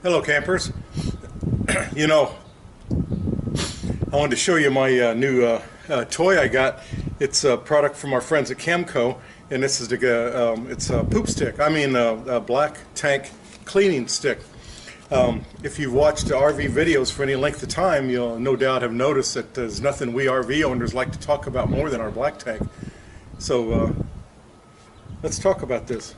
Hello campers. You know, I wanted to show you my new toy I got. It's a product from our friends at CAMCO, and this is it's a poop stick. I mean a black tank cleaning stick. If you've watched RV videos for any length of time, you'll no doubt have noticed that there's nothing we RV owners like to talk about more than our black tank. So let's talk about this.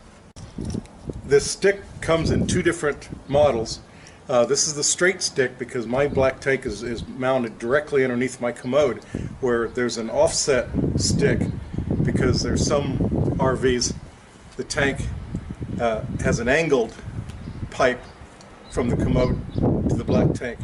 This stick comes in two different models. This is the straight stick because my black tank is mounted directly underneath my commode, where there's an offset stick because there's some RVs the tank has an angled pipe from the commode to the black tank.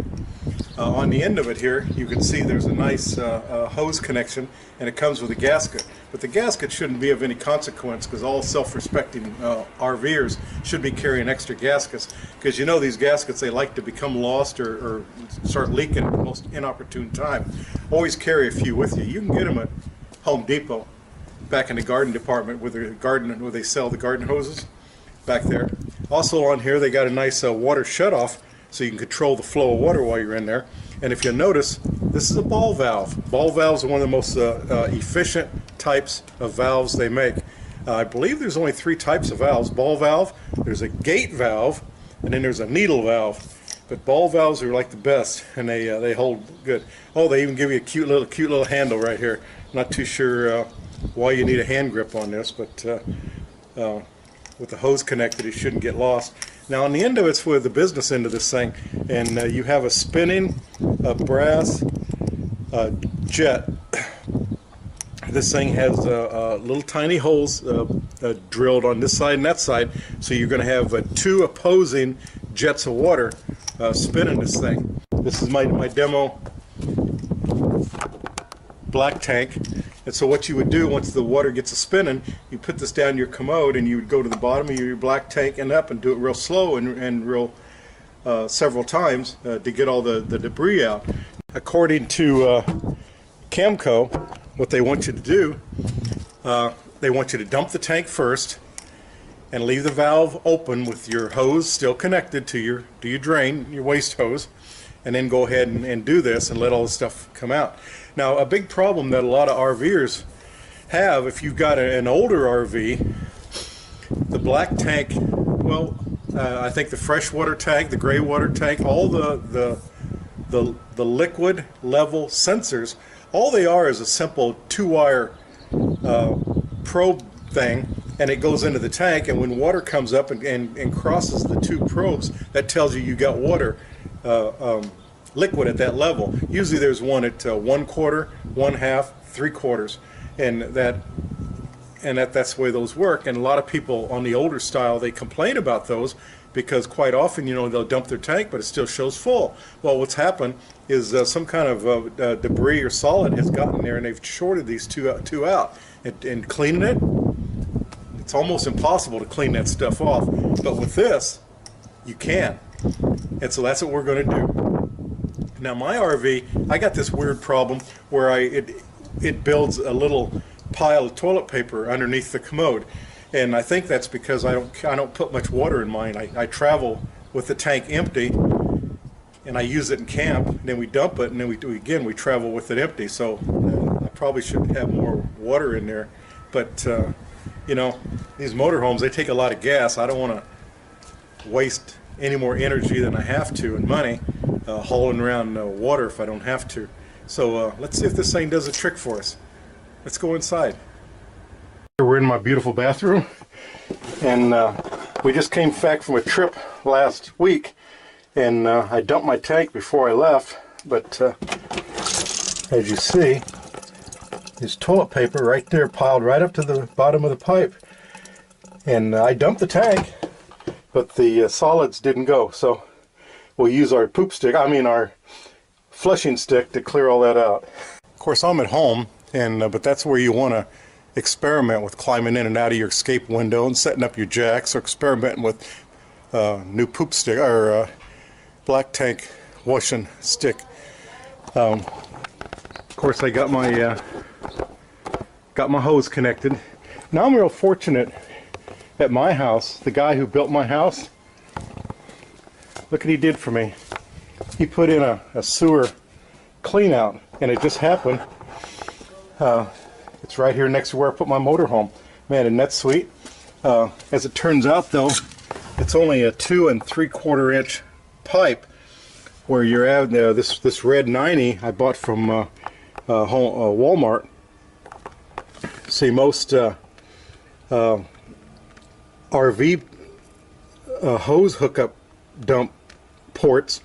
On the end of it here you can see there's a nice hose connection, and it comes with a gasket. But the gasket shouldn't be of any consequence because all self-respecting RVers should be carrying extra gaskets, because you know these gaskets, they like to become lost or start leaking at the most inopportune time. Always carry a few with you. You can get them at Home Depot, back in the garden department where they sell the garden hoses back there. Also on here they got a nice water shutoff, so you can control the flow of water while you're in there. And if you'll notice, this is a ball valve. Ball valves are one of the most efficient types of valves they make. I believe there's only three types of valves. Ball valve, there's a gate valve, and then there's a needle valve. But ball valves are like the best, and they hold good. Oh, they even give you a cute little handle right here. Not too sure why you need a hand grip on this, but with the hose connected, it shouldn't get lost. Now on the end of it's for the business end of this thing, and you have a spinning brass jet. This thing has little tiny holes drilled on this side and that side, so you're going to have two opposing jets of water spinning this thing. This is my demo black tank. And so what you would do once the water gets a spinning, you put this down your commode and you would go to the bottom of your black tank and up and do it real slow and real several times to get all the debris out. According to CAMCO, what they want you to do, they want you to dump the tank first and leave the valve open with your hose still connected to your drain, your waste hose, and then go ahead and do this and let all the stuff come out. Now, a big problem that a lot of RVers have, if you've got an older RV, the black tank, well, I think the freshwater tank, the gray water tank, all the liquid level sensors, all they are is a simple 2-wire probe thing, and it goes into the tank, and when water comes up and crosses the two probes, that tells you got water liquid at that level. Usually there's one at 1/4, 1/2, 3/4, and that's the way those work. And a lot of people on the older style, they complain about those because quite often, you know, they'll dump their tank but it still shows full. Well, what's happened is some kind of debris or solid has gotten there, and they've shorted these two out. And cleaning it, it's almost impossible to clean that stuff off. But with this, you can. And so that's what we're going to do. Now my RV, I got this weird problem where it builds a little pile of toilet paper underneath the commode, and I think that's because I don't put much water in mine. I travel with the tank empty, and I use it in camp, and then we dump it, and then we travel with it empty. So I probably should have more water in there, but you know, these motorhomes, they take a lot of gas. I don't want to waste any more energy than I have to, and money hauling around water if I don't have to. So let's see if this thing does a trick for us. Let's go inside. We're in my beautiful bathroom, and we just came back from a trip last week, and I dumped my tank before I left, but as you see, there's toilet paper right there piled right up to the bottom of the pipe, and I dumped the tank, but the solids didn't go, so we'll use our poop stick, our flushing stick, to clear all that out. Of course, I'm at home, and but that's where you want to experiment with climbing in and out of your escape window and setting up your jacks, or experimenting with new poop stick or black tank washing stick. Of course, I got my hose connected. Now I'm real fortunate at my house. The guy who built my house look what he did for me. He put in a sewer clean out, and it just happened. It's right here next to where I put my motorhome. Man, isn't that sweet? As it turns out, though, it's only a 2 3/4 inch pipe. Where you're at, this red 90 I bought from Walmart. See, most RV hose hookup dump ports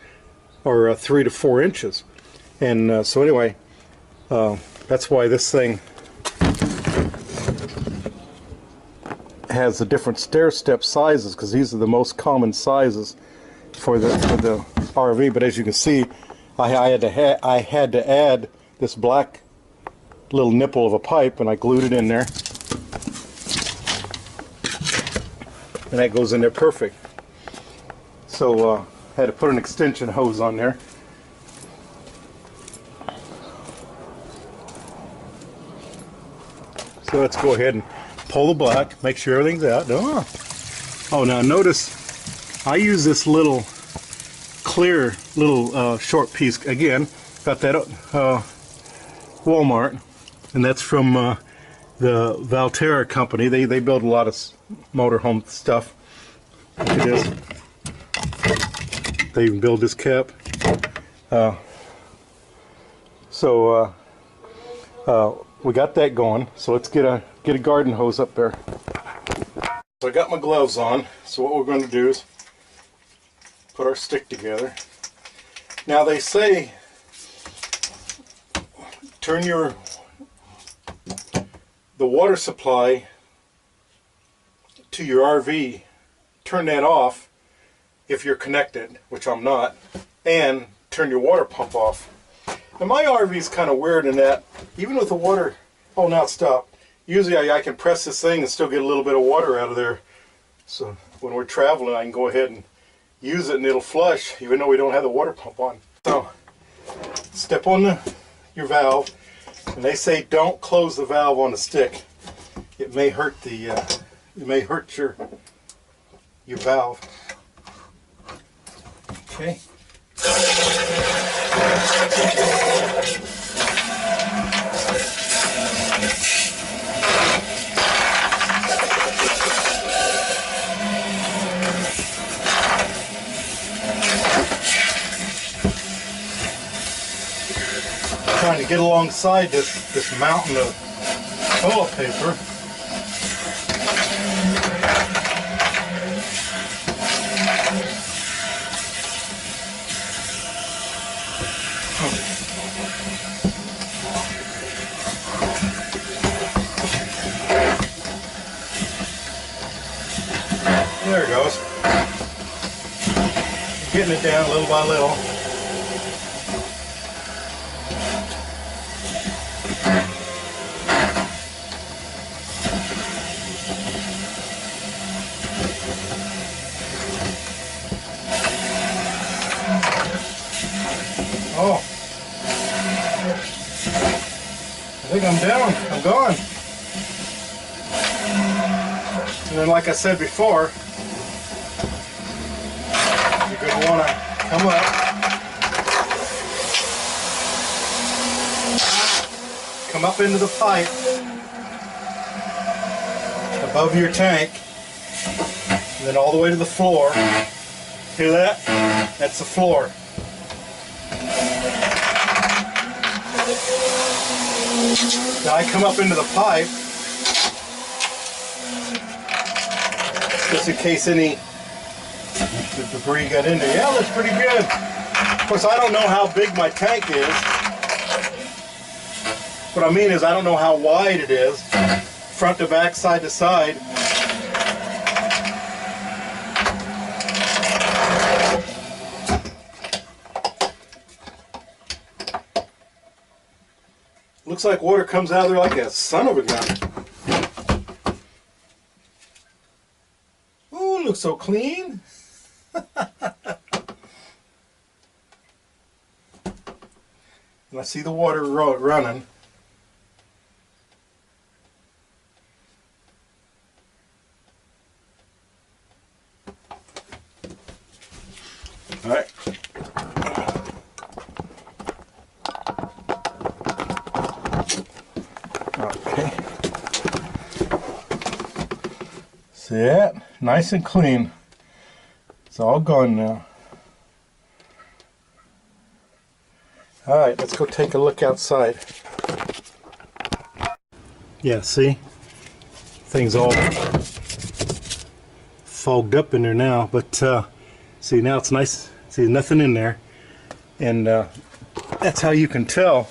are 3 to 4 inches, and so anyway, that's why this thing has the different stair step sizes, because these are the most common sizes for the RV. But as you can see, I had to add this black little nipple of a pipe, and I glued it in there, and that goes in there perfect. So I had to put an extension hose on there. So let's go ahead and pull the black, make sure everything's out. Oh, now notice I use this little clear little short piece. Again, got that Walmart, and that's from the Valterra company. They build a lot of motorhome stuff. Look at this. They even build this cap. We got that going. So let's get a garden hose up there. So I got my gloves on. So what we're going to do is put our stick together. Now they say turn the water supply to your RV, turn that off if you're connected, which I'm not, and turn your water pump off. Now my RV is kind of weird in that even with the water, oh now it stopped. Usually I can press this thing and still get a little bit of water out of there. So when we're traveling I can go ahead and use it and it'll flush even though we don't have the water pump on. So step on your valve, and they say don't close the valve on the stick. It may hurt your valve. Okay. Trying to get alongside this mountain of toilet paper. There it goes. Getting it down little by little. Oh, I think I'm down. I'm gone. And then, like I said before, you're going to want to come up, into the pipe above your tank, and then all the way to the floor. Hear that? That's the floor. Now I come up into the pipe just in case any debris got in there. Yeah, that's pretty good. Of course, I don't know how big my tank is. What I mean is I don't know how wide it is, front to back, side to side. Looks like water comes out of there like a son of a gun. Oh, it looks so clean. And I see the water running. All right. Okay. See that? Nice and clean. It's all gone now. All right, let's go take a look outside. Yeah, see? Things all fogged up in there now, but see, now it's nice. See, nothing in there. And that's how you can tell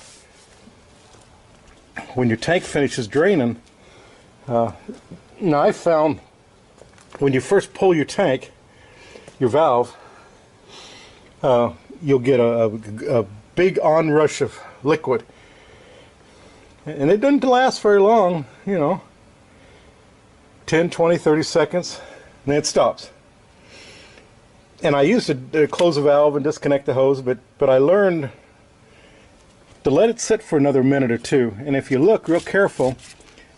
when your tank finishes draining. Now I found when you first pull your tank, your valve, you'll get a big onrush of liquid. And it doesn't last very long, you know, 10, 20, 30 seconds, and then it stops. And I used to close the valve and disconnect the hose, but I learned to let it sit for another minute or two. And if you look real careful,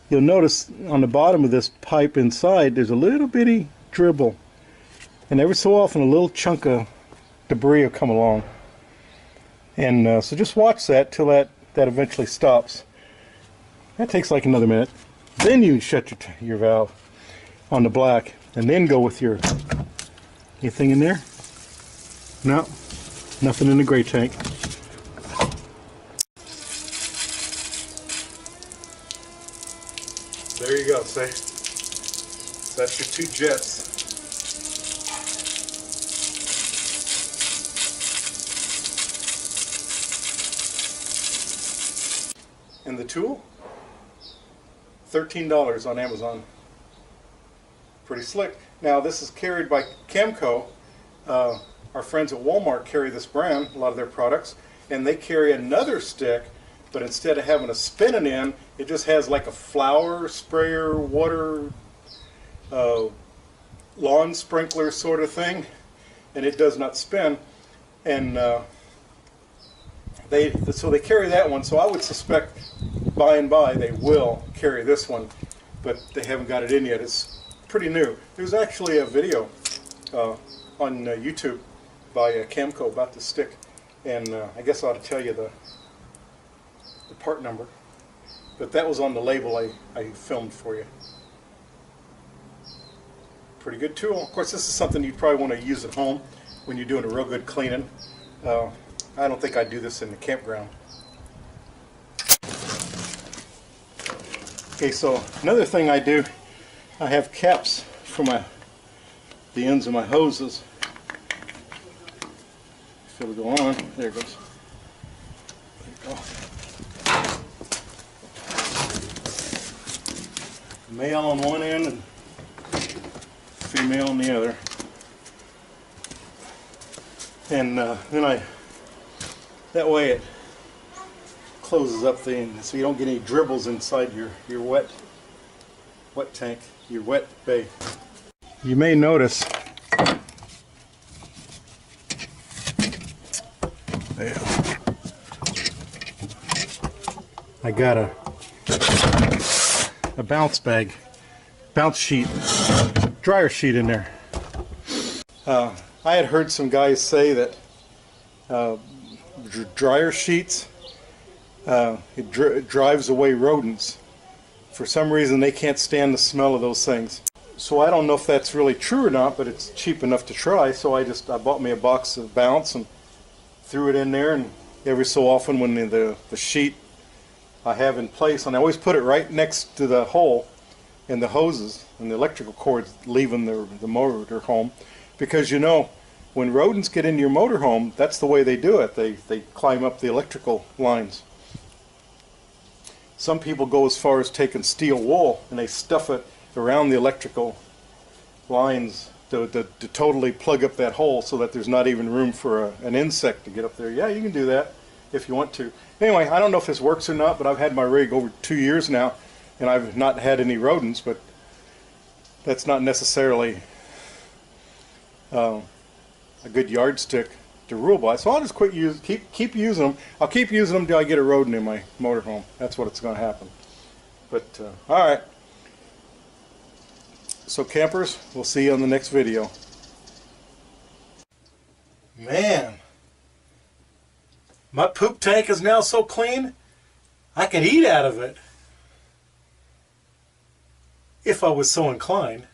you'll notice on the bottom of this pipe inside, there's a little bitty dribble. And every so often, a little chunk of debris will come along. And so just watch that till that eventually stops. That takes like another minute. Then you shut your valve on the black, and then go with your anything in there? No, nothing in the gray tank. There you go, see? That's your two jets. And the tool? $13 on Amazon. Pretty slick. Now this is carried by CAMCO. Our friends at Walmart carry this brand, a lot of their products, and they carry another stick, but instead of having a spinning end, it just has like a flower sprayer, water, lawn sprinkler sort of thing, and it does not spin. And so they carry that one. So I would suspect by and by they will carry this one, but they haven't got it in yet. It's pretty new. There's actually a video on YouTube by CAMCO about the stick, and I guess I ought to tell you the part number, but that was on the label I filmed for you. Pretty good tool. Of course, this is something you'd probably want to use at home when you're doing a real good cleaning. I don't think I'd do this in the campground. Okay, so another thing I do, I have caps for the ends of my hoses. If it'll go on, there it goes. There you go. Male on one end and female on the other. And then that way it closes up the end so you don't get any dribbles inside your wet tank, your wet bay. You may notice I got a bounce sheet, dryer sheet in there. I had heard some guys say that dryer sheets, it drives away rodents. For some reason they can't stand the smell of those things. So I don't know if that's really true or not, but it's cheap enough to try. So I bought me a box of Bounce and threw it in there, and every so often when the sheet I have in place, and I always put it right next to the hole in the hoses and the electrical cords leaving the motor home, because you know when rodents get into your motor home, that's the way they do it. They climb up the electrical lines. Some people go as far as taking steel wool and they stuff it around the electrical lines to totally plug up that hole so that there's not even room for an insect to get up there. Yeah, you can do that if you want to. Anyway, I don't know if this works or not, but I've had my rig over 2 years now and I've not had any rodents, but that's not necessarily a good yardstick to rule by. So I'll just keep using them. I'll keep using them until I get a rodent in my motorhome. That's what's going to happen. But all right. So campers, we'll see you on the next video. Man, my poop tank is now so clean, I can eat out of it. If I was so inclined.